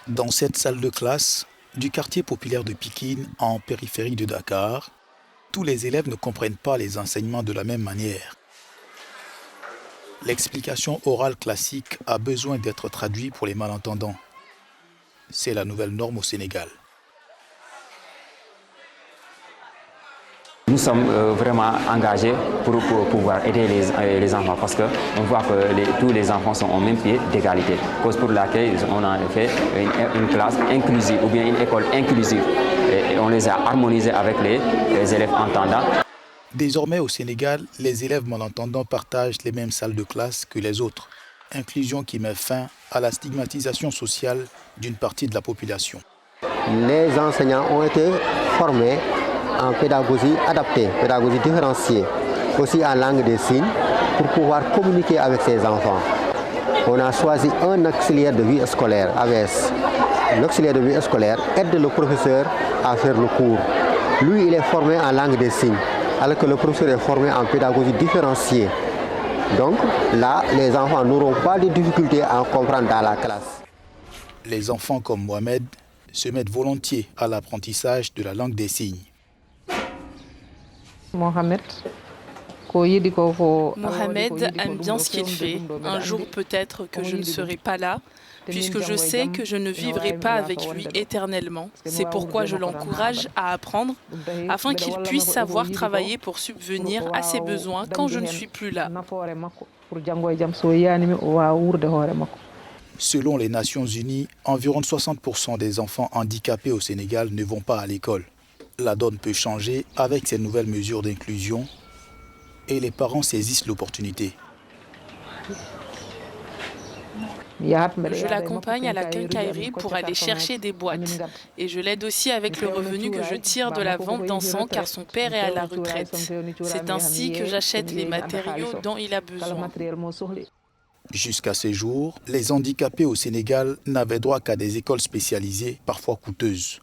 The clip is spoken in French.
Dans cette salle de classe du quartier populaire de Pikine, en périphérie de Dakar, tous les élèves ne comprennent pas les enseignements de la même manière. L'explication orale classique a besoin d'être traduite pour les malentendants. C'est la nouvelle norme au Sénégal. Nous sommes vraiment engagés pour pouvoir aider les enfants parce qu'on voit que tous les enfants sont au même pied d'égalité. Cause pour laquelle on a fait une classe inclusive ou bien une école inclusive. Et on les a harmonisés avec les élèves entendants. Désormais au Sénégal, les élèves malentendants partagent les mêmes salles de classe que les autres. Inclusion qui met fin à la stigmatisation sociale d'une partie de la population. Les enseignants ont été formés en pédagogie adaptée, pédagogie différenciée, aussi en langue des signes, pour pouvoir communiquer avec ces enfants. On a choisi un auxiliaire de vie scolaire, AVS. L'auxiliaire de vie scolaire aide le professeur à faire le cours. Lui, il est formé en langue des signes, alors que le professeur est formé en pédagogie différenciée. Donc là, les enfants n'auront pas de difficultés à comprendre dans la classe. Les enfants comme Mohamed se mettent volontiers à l'apprentissage de la langue des signes. Mohamed aime bien ce qu'il fait. Un jour peut-être que je ne serai pas là, puisque je sais que je ne vivrai pas avec lui éternellement. C'est pourquoi je l'encourage à apprendre, afin qu'il puisse savoir travailler pour subvenir à ses besoins quand je ne suis plus là. Selon les Nations Unies, environ 60% des enfants handicapés au Sénégal ne vont pas à l'école. La donne peut changer avec ces nouvelles mesures d'inclusion et les parents saisissent l'opportunité. Je l'accompagne à la quincaillerie pour aller chercher des boîtes. Et je l'aide aussi avec le revenu que je tire de la vente d'encens car son père est à la retraite. C'est ainsi que j'achète les matériaux dont il a besoin. Jusqu'à ce jour, les handicapés au Sénégal n'avaient droit qu'à des écoles spécialisées, parfois coûteuses.